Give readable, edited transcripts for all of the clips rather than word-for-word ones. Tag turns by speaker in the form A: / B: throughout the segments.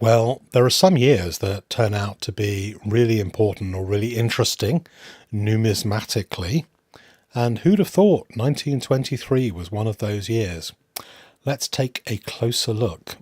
A: Well, there are some years that turn out to be really important or really interesting numismatically, and who'd have thought 1923 was one of those years? Let's take a closer look.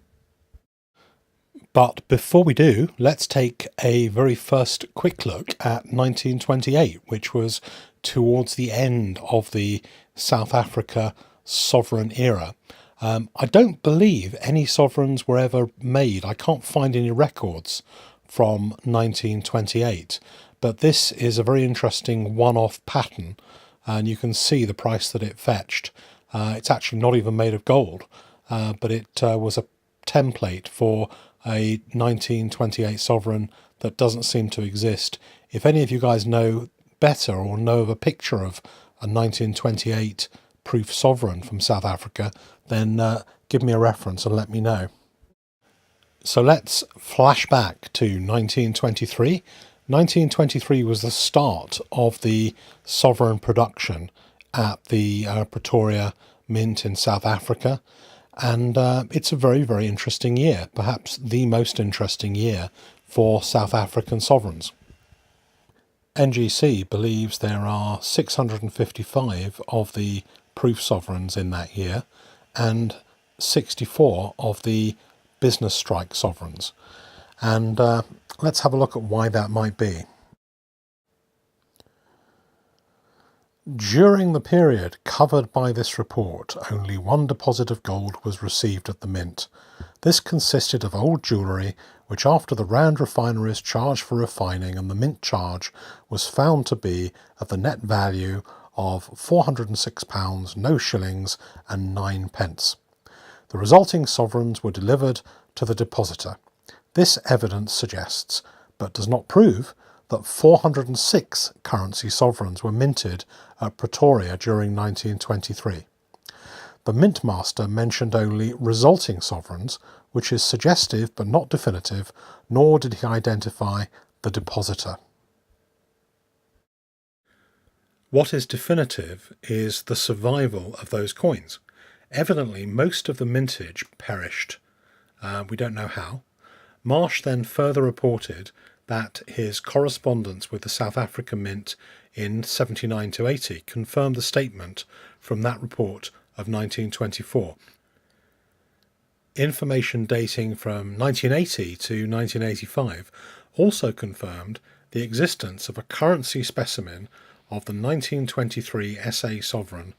A: But before we do, let's take a very first quick look at 1928, which was towards the end of the South Africa sovereign era. I don't believe any sovereigns were ever made. I can't find any records from 1928, but this is a very interesting one-off pattern, and you can see the price that it fetched. It's actually not even made of gold, but it was a template for a 1928 sovereign that doesn't seem to exist. If any of you guys know better or know of a picture of a 1928 proof sovereign from South Africa, then give me a reference and let me know. So let's flash back to 1923. 1923 was the start of the sovereign production at the Pretoria Mint in South Africa. And it's a very, very interesting year, perhaps the most interesting year for South African sovereigns. NGC believes there are 655 of the proof sovereigns in that year and 64 of the business strike sovereigns. And let's have a look at why that might be. During the period covered by this report, only one deposit of gold was received at the mint. This consisted of old jewellery, which after the Rand refineries charged for refining and the mint charge was found to be at the net value of £406, no shillings and 9 pence. The resulting sovereigns were delivered to the depositor. This evidence suggests, but does not prove, that 406 currency sovereigns were minted at Pretoria during 1923. The mint master mentioned only resulting sovereigns, which is suggestive but not definitive, nor did he identify the depositor. What is definitive is the survival of those coins. Evidently, most of the mintage perished. We don't know how. Marsh then further reported that his correspondence with the South African Mint in 79 to 80 confirmed the statement from that report of 1924. Information dating from 1980 to 1985 also confirmed the existence of a currency specimen of the 1923 SA sovereign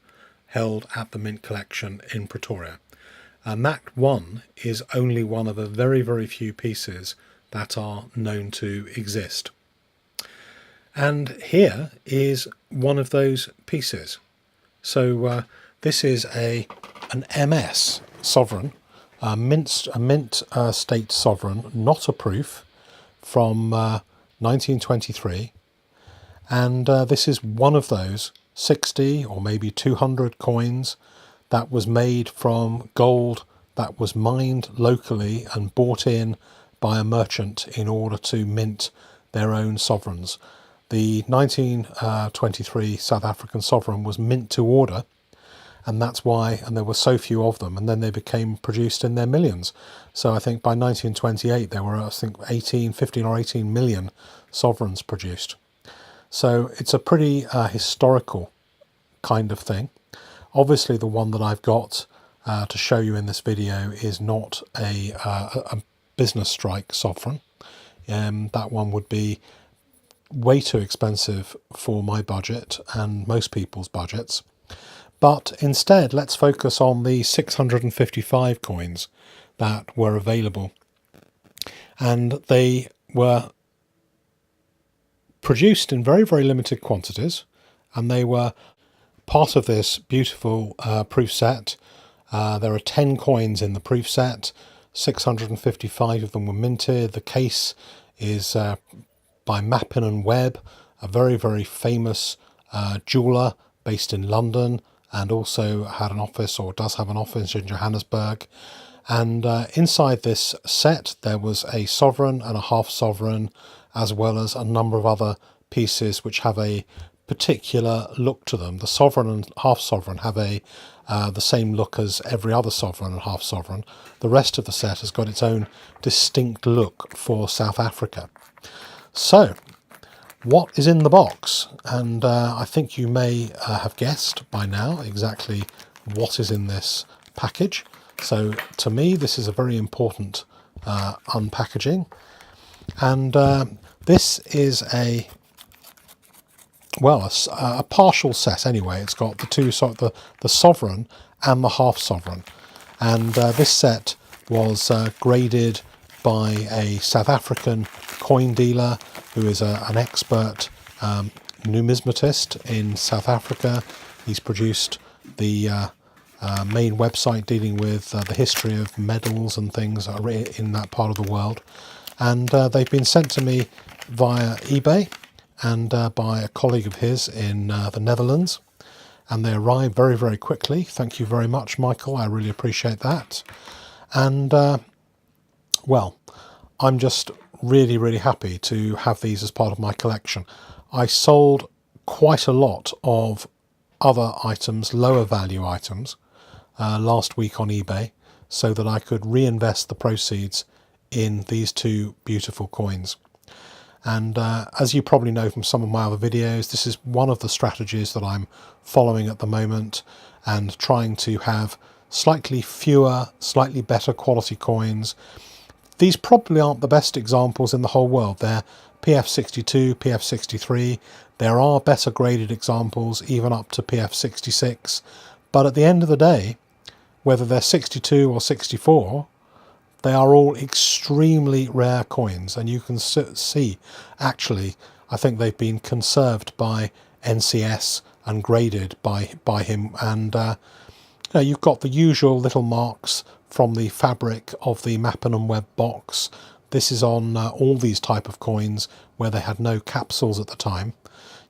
A: held at the Mint collection in Pretoria. And that one is only one of a very, very few pieces that are known to exist. And here is one of those pieces. So this is an MS sovereign, a mint state sovereign, not a proof, from 1923. And this is one of those 60 or maybe 200 coins that was made from gold that was mined locally and bought in by a merchant in order to mint their own sovereigns. The 1923 South African sovereign was mint to order, and that's why, and there were so few of them, and then they became produced in their millions. So I think by 1928 there were, 15 or 18 million sovereigns produced. So it's a pretty historical kind of thing. Obviously the one that I've got to show you in this video is not a business strike sovereign. That one would be way too expensive for my budget and most people's budgets. But instead, let's focus on the 655 coins that were available. And they were produced in very, very limited quantities, and they were part of this beautiful proof set. There are 10 coins in the proof set. 655 of them were minted. The case is by Mappin and Webb, a very, very famous jeweller based in London, and also had an office, or does have an office, in Johannesburg. And inside this set there was a sovereign and a half sovereign, as well as a number of other pieces which have a particular look to them. The sovereign and half sovereign have a the same look as every other sovereign and half sovereign. The rest of the set has got its own distinct look for South Africa. So, what is in the box? And I think you may have guessed by now exactly what is in this package. So to me, this is a very important unpackaging. And this is a partial set anyway. It's got the two, the sovereign and the half sovereign. And this set was graded by a South African coin dealer who is an expert numismatist in South Africa. He's produced the main website dealing with the history of medals and things in that part of the world. And they've been sent to me via eBay and by a colleague of his in the Netherlands. And they arrived very, very quickly. Thank you very much, Michael. I really appreciate that. And, well, I'm just really, really happy to have these as part of my collection. I sold quite a lot of other items, lower value items, last week on eBay, so that I could reinvest the proceeds in these two beautiful coins. And as you probably know from some of my other videos, this is one of the strategies that I'm following at the moment, and trying to have slightly fewer, slightly better quality coins. These probably aren't the best examples in the whole world. They're PF62, PF63. There are better graded examples, even up to PF66. But at the end of the day, whether they're 62 or 64, they are all extremely rare coins. And you can see, actually, I think they've been conserved by NCS and graded by him. And you've got the usual little marks from the fabric of the Mappin & Webb box. This is on all these type of coins where they had no capsules at the time.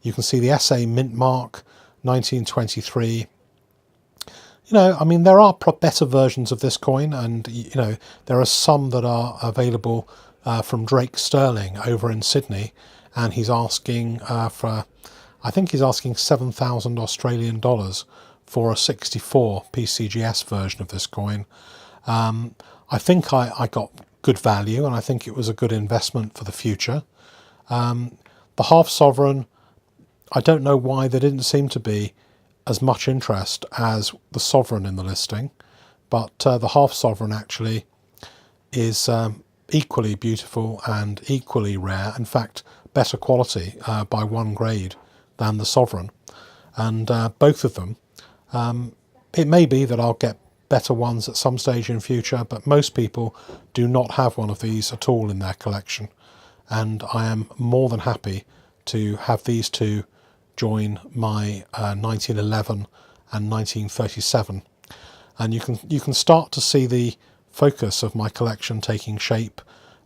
A: You can see the SA mint mark, 1923. I mean, there are better versions of this coin, and there are some that are available from Drake Sterling over in Sydney, and he's asking I think he's asking 7,000 Australian dollars for a 64 PCGS version of this coin. I think I got good value, and I think it was a good investment for the future. The half sovereign, I don't know why there didn't seem to be as much interest as the sovereign in the listing, but the half sovereign actually is equally beautiful and equally rare, in fact better quality by one grade than the sovereign. And both of them, it may be that I'll get better ones at some stage in future, but most people do not have one of these at all in their collection, and I am more than happy to have these two join my 1911 and 1937. And you can start to see the focus of my collection taking shape.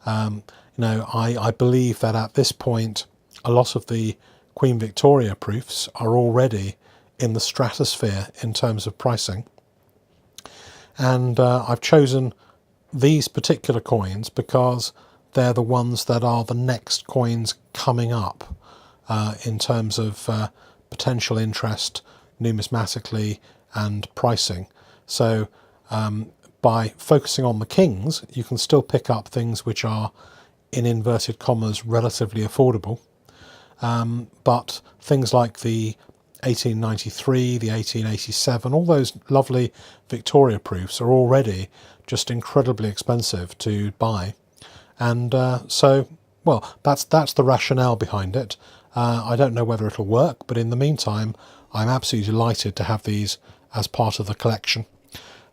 A: I believe that at this point a lot of the Queen Victoria proofs are already in the stratosphere in terms of pricing. And I've chosen these particular coins because they're the ones that are the next coins coming up in terms of potential interest numismatically and pricing. So by focusing on the kings, you can still pick up things which are, in inverted commas, relatively affordable. But things like the 1893, the 1887, all those lovely Victoria proofs are already just incredibly expensive to buy. And so, well, that's the rationale behind it. I don't know whether it'll work, but in the meantime, I'm absolutely delighted to have these as part of the collection.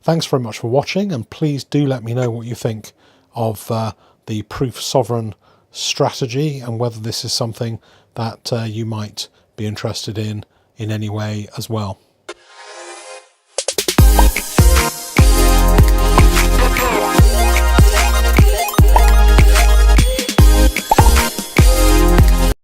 A: Thanks very much for watching, and please do let me know what you think of the proof sovereign strategy, and whether this is something that you might be interested in any way as well.